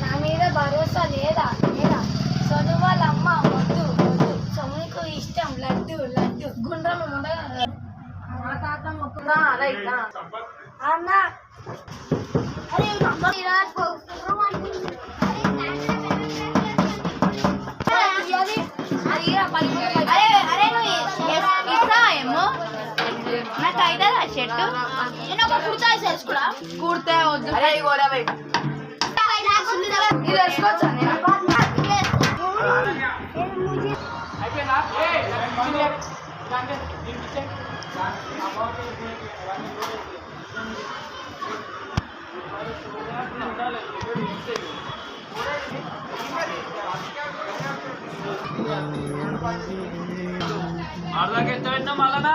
నా మీద భరోసా లేదా లేదా చదువు వాళ్ళ అమ్మ వద్దు వద్దు సొమ్ముకు ఇష్టం లడ్డు లడ్డు గుండ్రం మా తాత మొక్కున్నా అన్న నాకు అవుతుందా షర్టు నేను ఒక కుర్తా వేసుకురా కుర్తా వద్దు ఇది వేసుకోవచ్చా మళ్ళా